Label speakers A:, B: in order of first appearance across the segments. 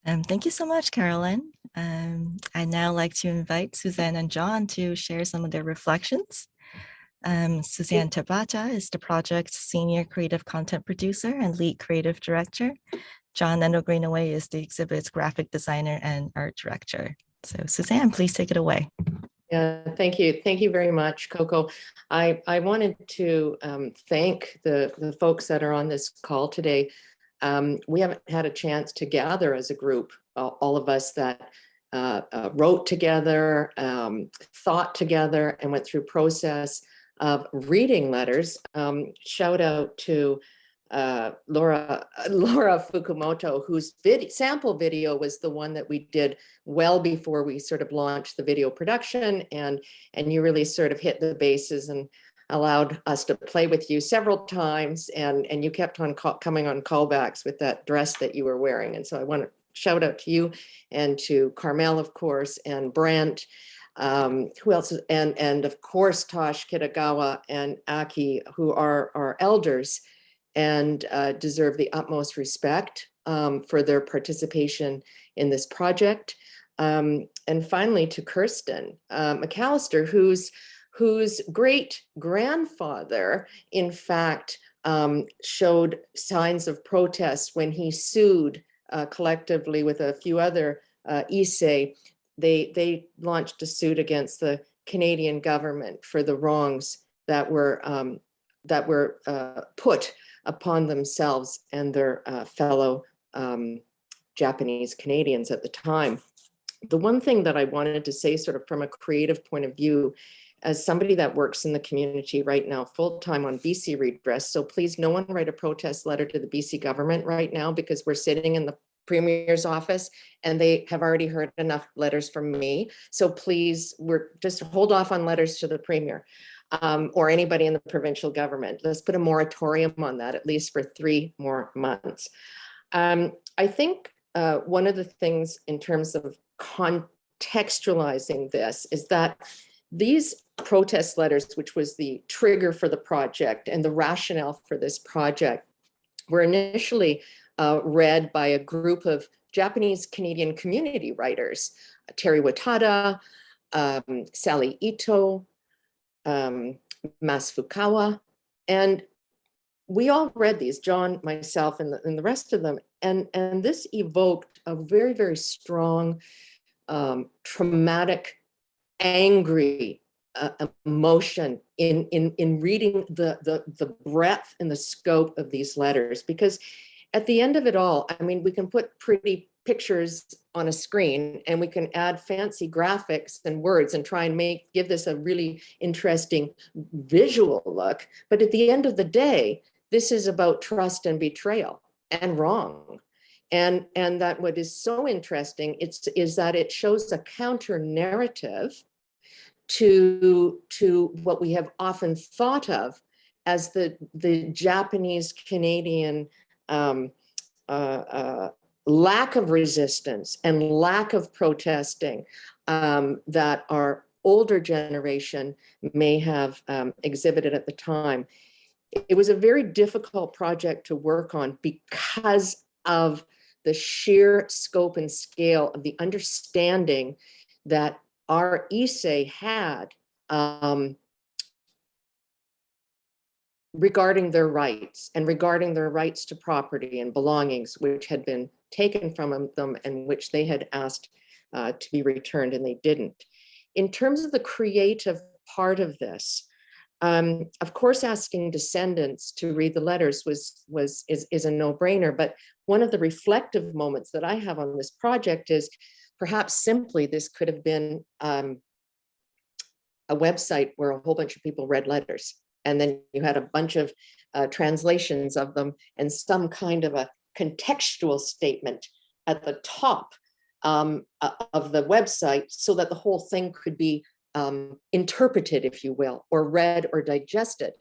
A: Thank you so much, Carolyn. I'd now like to invite Susanne and John to share some of their reflections. Susanne Tabata is the project's senior creative content producer and lead creative director. John Endo Greenaway is the exhibit's graphic designer and art director. So Susanne, please take it away.
B: Yeah, thank you. Thank you very much, Coco. I wanted to thank the folks that are on this call today. We haven't had a chance to gather as a group, all of us that wrote together, thought together, and went through process of reading letters. Shout out to Laura Fukumoto, whose sample video was the one that we did well before we sort of launched the video production, and you really sort of hit the bases and allowed us to play with you several times, and you kept on coming on callbacks with that dress that you were wearing. And so I want to shout out to you and to Carmel, of course, and Brent, who else, and of course Tosh, Kitagawa, and Aki, who are our elders and deserve the utmost respect for their participation in this project. And finally to Kirsten McAllister, whose great grandfather, in fact, showed signs of protest when he sued collectively with a few other Issei. They launched a suit against the Canadian government for the wrongs that were put upon themselves and their fellow Japanese Canadians at the time. The one thing that I wanted to say, sort of from a creative point of view, as somebody that works in the community right now full-time on BC redress, so please no one write a protest letter to the BC government right now, because we're sitting in the Premier's office and they have already heard enough letters from me. So please, we're just hold off on letters to the Premier. Or anybody in the provincial government. Let's put a moratorium on that, at least for 3 more months. I think one of the things in terms of contextualizing this is that these protest letters, which was the trigger for the project and the rationale for this project, were initially read by a group of Japanese Canadian community writers, Terry Watada, Sally Ito, Mas Fukawa, and we all read these, John, myself, and the rest of them, and this evoked a very, very strong, traumatic, angry emotion in reading the breadth and the scope of these letters. Because at the end of it all, I mean, we can put pretty pictures on a screen and we can add fancy graphics and words and try and give this a really interesting visual look. But at the end of the day, this is about trust and betrayal and wrong. And that what is so interesting is that it shows a counter narrative to what we have often thought of as the Japanese Canadian lack of resistance and lack of protesting that our older generation may have exhibited at the time. It was a very difficult project to work on because of the sheer scope and scale of the understanding that our Issei had regarding their rights and regarding their rights to property and belongings, which had been taken from them and which they had asked to be returned, and they didn't. In terms of the creative part of this, of course, asking descendants to read the letters is a no-brainer. But one of the reflective moments that I have on this project is perhaps simply this could have been a website where a whole bunch of people read letters, and then you had a bunch of translations of them and some kind of a contextual statement at the top of the website, so that the whole thing could be interpreted, if you will, or read or digested.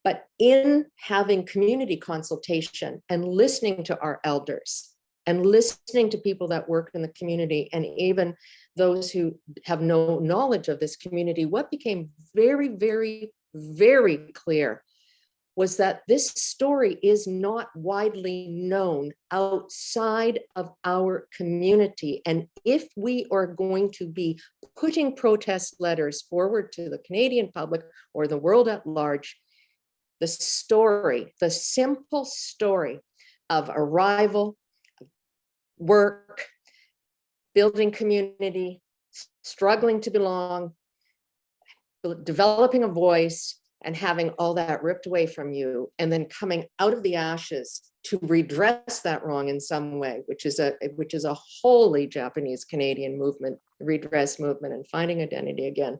B: But in having community consultation and listening to our elders and listening to people that work in the community, and even those who have no knowledge of this community, what became very, very, very clear was that this story is not widely known outside of our community. And if we are going to be putting protest letters forward to the Canadian public or the world at large, the story, the simple story of arrival, work, building community, struggling to belong, developing a voice, and having all that ripped away from you, and then coming out of the ashes to redress that wrong in some way, which is a wholly Japanese Canadian movement, redress movement, and finding identity again.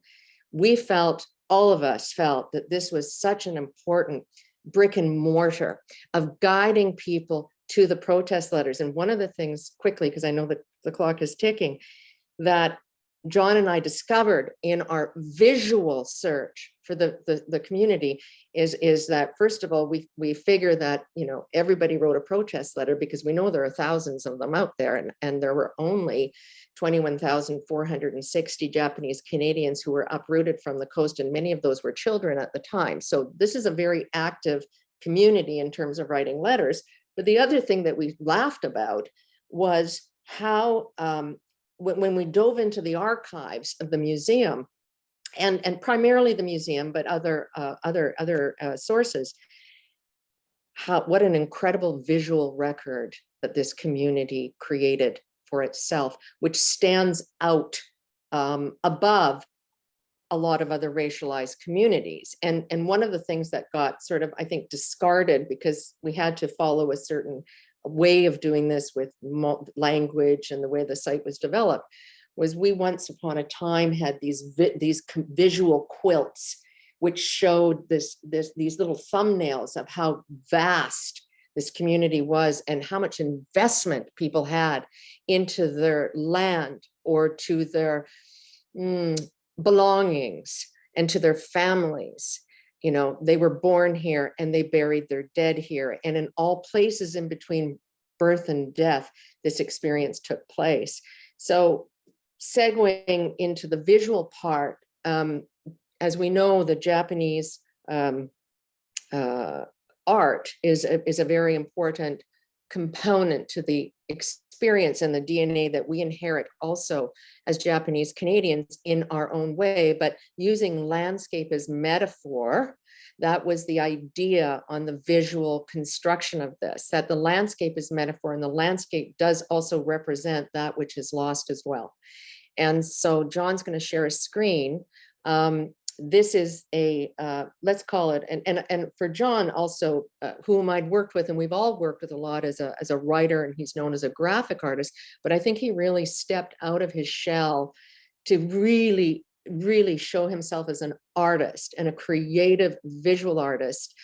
B: All of us felt that this was such an important brick and mortar of guiding people to the protest letters. And one of the things, quickly, because I know that the clock is ticking, that John and I discovered in our visual search for the community is that, first of all, we figure that, you know, everybody wrote a protest letter, because we know there are thousands of them out there, and there were only 21,460 Japanese Canadians who were uprooted from the coast, and many of those were children at the time. So this is a very active community in terms of writing letters. But the other thing that we laughed about was how when we dove into the archives of the museum, and primarily the museum, but other sources, what an incredible visual record that this community created for itself, which stands out above a lot of other racialized communities. And one of the things that got sort of, I think, discarded, because we had to follow a certain way of doing this with language and the way the site was developed, was we once upon a time had these visual quilts, which showed these little thumbnails of how vast this community was and how much investment people had into their land or to their belongings and to their families. You know, they were born here and they buried their dead here. And in all places in between birth and death, this experience took place. So segueing into the visual part, as we know, the Japanese art is a very important component to the experience and the DNA that we inherit also as Japanese Canadians in our own way. But using landscape as metaphor, that was the idea on the visual construction of this, that the landscape is metaphor, and the landscape does also represent that which is lost as well. And so John's going to share a screen. This is a, let's call it, and for John also, whom I'd worked with, and we've all worked with a lot as a writer, and he's known as a graphic artist, but I think he really stepped out of his shell to really show himself as an artist and a creative visual artist.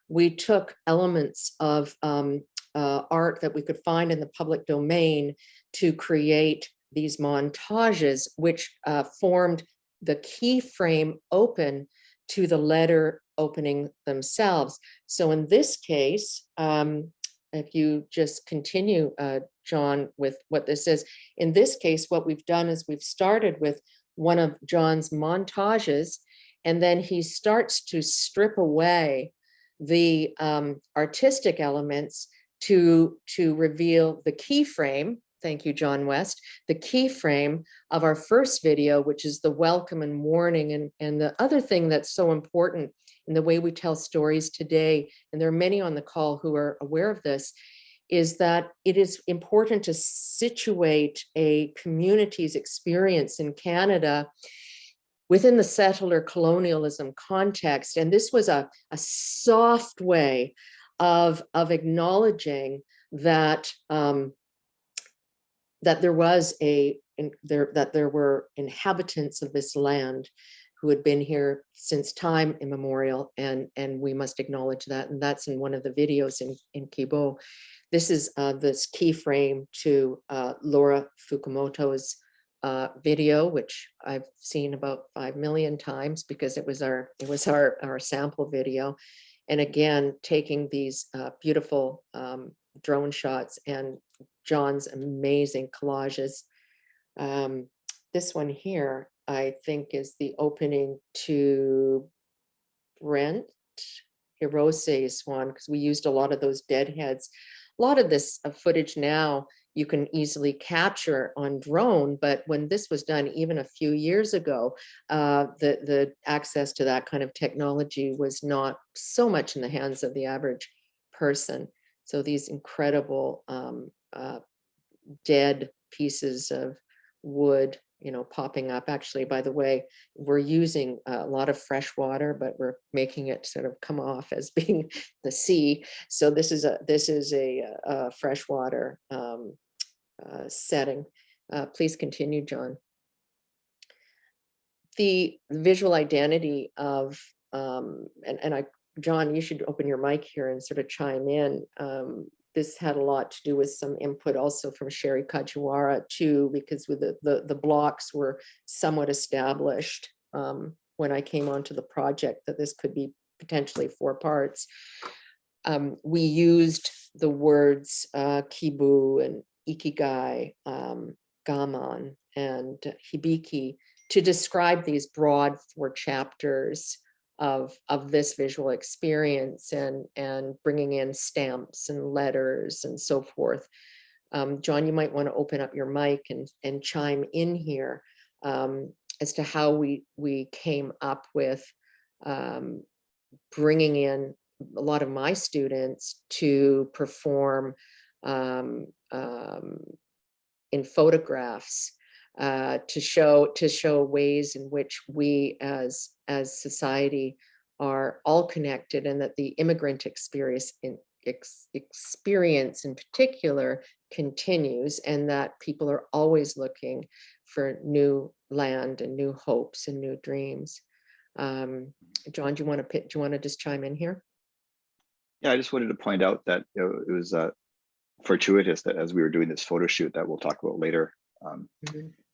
B: We took elements of art that we could find in the public domain to create these montages, which formed the key frame open to the letter opening themselves. So in this case, if you just continue, John, with what this is, in this case, what we've done is we've started with one of John's montages, and then he starts to strip away the artistic elements to reveal the key frame. Thank you, John West. The key frame of our first video, which is the welcome and warning. And the other thing that's so important in the way we tell stories today, and there are many on the call who are aware of this, is that it is important to situate a community's experience in Canada within the settler colonialism context. And this was a soft way of acknowledging that that there were inhabitants of this land who had been here since time immemorial, and we must acknowledge that. And that's in one of the videos in Kibo. This is this key frame to Laura Fukumoto's video, which I've seen about 5 million times because it was our sample video. And again, taking these beautiful drone shots and John's amazing collages. This one here, I think, is the opening to Brent, Hirose's one, because we used a lot of those deadheads. A lot of this footage now you can easily capture on drone, but when this was done even a few years ago, the access to that kind of technology was not so much in the hands of the average person. So these incredible dead pieces of wood, you know, popping up. Actually, by the way, we're using a lot of fresh water, but we're making it sort of come off as being the sea. So this is a freshwater setting. Please continue, John. The visual identity of, John, you should open your mic here and sort of chime in. This had a lot to do with some input also from Sherry Kajiwara too, because with the blocks were somewhat established when I came onto the project that this could be potentially 4 parts. We used the words kibu and ikigai, gaman, and hibiki to describe these broad 4 chapters of this visual experience, and bringing in stamps and letters and so forth. John, you might want to open up your mic and chime in here as to how we came up with bringing in a lot of my students to perform in photographs to show ways in which we as society are all connected, and that the immigrant experience in particular continues, and that people are always looking for new land and new hopes and new dreams. John, do you want to just chime in here?
C: Yeah, I just wanted to point out that it was fortuitous that as we were doing this photo shoot that we'll talk about later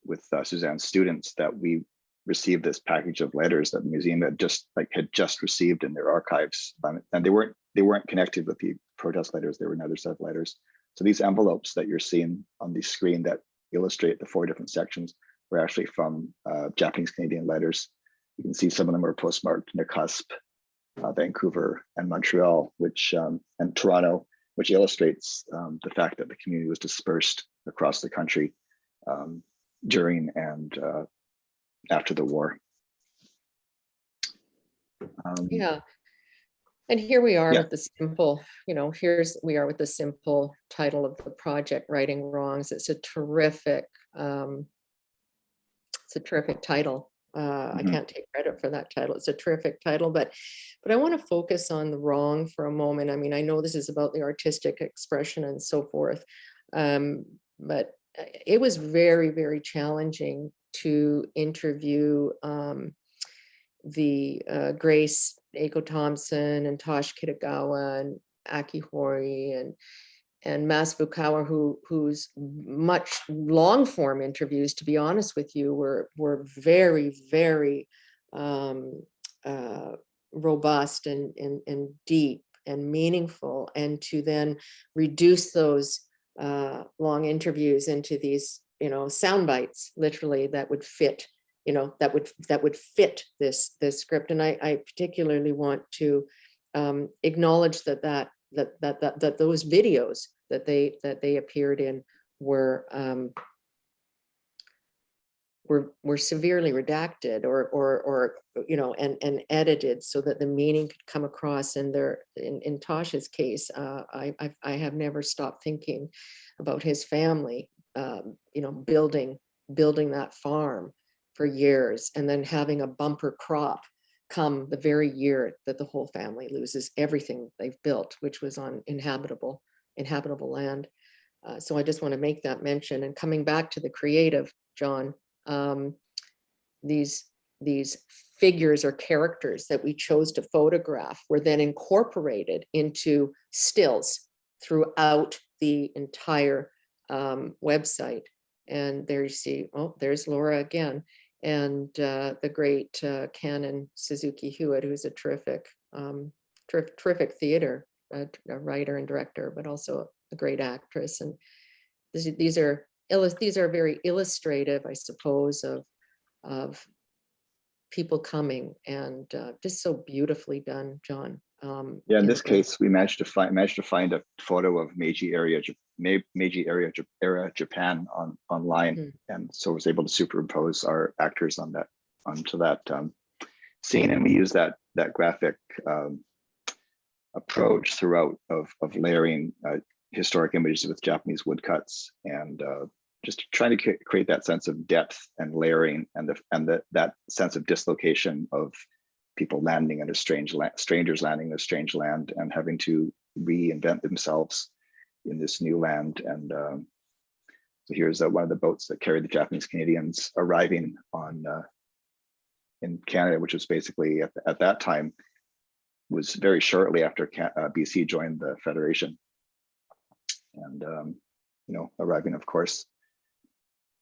C: with Suzanne's students, that we received this package of letters that the museum had just received in their archives, and they weren't connected with the protest letters. They were another set of letters. So these envelopes that you're seeing on the screen that illustrate the 4 different sections were actually from Japanese Canadian letters. You can see some of them are postmarked Nakusp, Vancouver, and Montreal, and Toronto, which illustrates the fact that the community was dispersed across the country during and after the war.
B: Yeah, and here we are with the simple, we are with the simple title of the project, Righting Wrongs. It's a terrific title. I can't take credit for that title. It's a terrific title, but I want to focus on the wrong for a moment. I mean, I know this is about the artistic expression and so forth, but it was very, very challenging to interview the Grace Aiko Thompson and Tosh Kitagawa and Aki Hori and Mas Fukawa, whose much long form interviews, to be honest with you, were very, very robust and deep and meaningful, and to then reduce those long interviews into these sound bites, literally, that would fit that would fit this script. And I particularly want to acknowledge that those videos that they appeared in were severely redacted or and edited so that the meaning could come across. And in Tosh's case, I have never stopped thinking about his family, building that farm for years, and then having a bumper crop come the very year that the whole family loses everything they've built, which was on inhabitable land. So I just want to make that mention. And coming back to the creative, John, these figures or characters that we chose to photograph were then incorporated into stills throughout the entire website. And there you see, oh, there's Laura again, and the great Canon Suzuki Hewitt, who's a terrific theater writer and director, but also a great actress. And these are very illustrative, I suppose, of people coming, and just so beautifully done, John.
C: Yeah, in this case, we managed to find a photo of Meiji era Japan online, and so was able to superimpose our actors onto that scene, and we use that graphic approach throughout of layering historic images with Japanese woodcuts, and just trying to create that sense of depth and layering, and that sense of dislocation of people landing in a strangers landing in a strange land and having to reinvent themselves in this new land. And so here's one of the boats that carried the Japanese Canadians arriving on in Canada, which was basically at that time was very shortly after BC joined the Federation, and arriving, of course,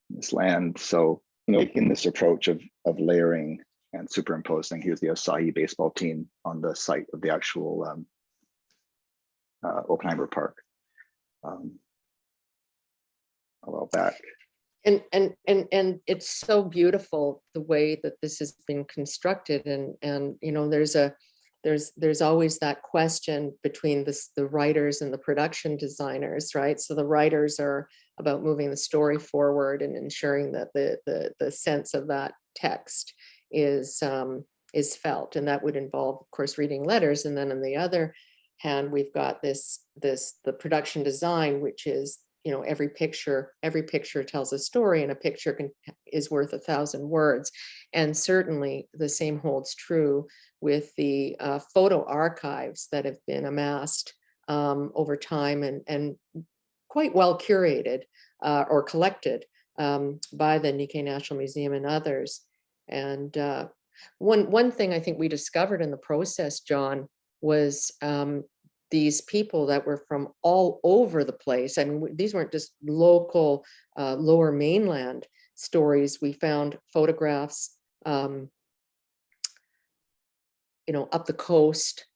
C: in this land. So taking this approach of layering and superimposing. Here's the Asahi baseball team on the site of the actual Oppenheimer Park a while back.
B: And it's so beautiful the way that this has been constructed, and there's always that question between the writers and the production designers, right? So the writers are about moving the story forward and ensuring that the sense of that text is felt, and that would involve, of course, reading letters. And then on the other hand, we've got the production design, which is every picture tells a story, and a picture is worth 1,000 words. And certainly the same holds true with the photo archives that have been amassed over time and quite well curated or collected by the Nikkei National Museum and others. And one thing I think we discovered in the process, John, was these people that were from all over the place. I mean, these weren't just local lower mainland stories. We found photographs, up the coast,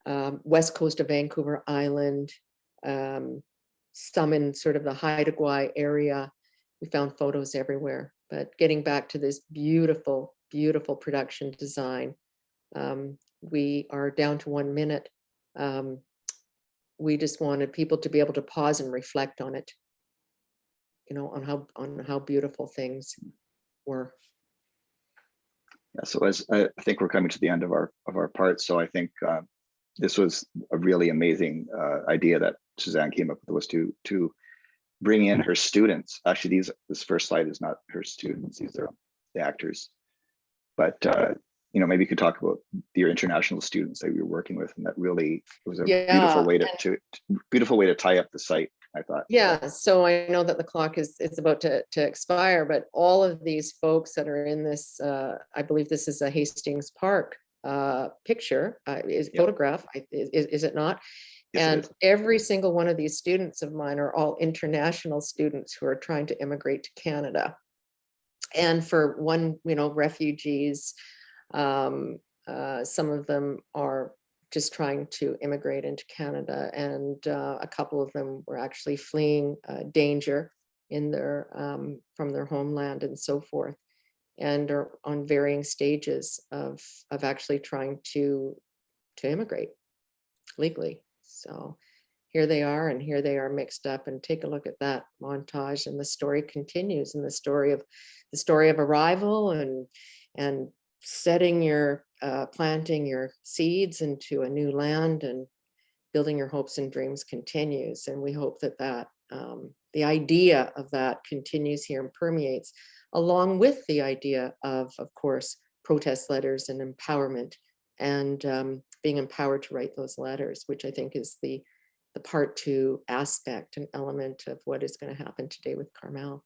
B: west coast of Vancouver Island, some in sort of the Haida Gwaii area. We found photos everywhere. But getting back to this beautiful, beautiful production design, we are down to 1 minute. We just wanted people to be able to pause and reflect on it, on how beautiful things were.
C: Yeah, so as I think we're coming to the end of our part, so I think this was a really amazing idea that Susanne came up with, was to bring in her students. Actually, this first slide is not her students; these are the actors. But maybe you could talk about your international students that you were working with, and that really was a beautiful way to tie up the site, I thought.
B: Yeah, so I know that the clock is about to expire, but all of these folks that are in this, I believe this is a Hastings Park picture, photograph, is it not? Yes, and every single one of these students of mine are all international students who are trying to immigrate to Canada. And for one, refugees, some of them are just trying to immigrate into Canada, and a couple of them were actually fleeing danger in from their homeland and so forth, and are on varying stages of actually trying to immigrate legally. So here they are, and here they are mixed up, and take a look at that montage, and the story continues, and the story of arrival and setting your planting your seeds into a new land and building your hopes and dreams continues. And we hope that the idea of that continues here and permeates, along with the idea of course, protest letters and empowerment, and being empowered to write those letters, which I think is the part 2 aspect and element of what is going to happen today with Carmel.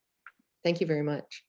B: Thank you very much.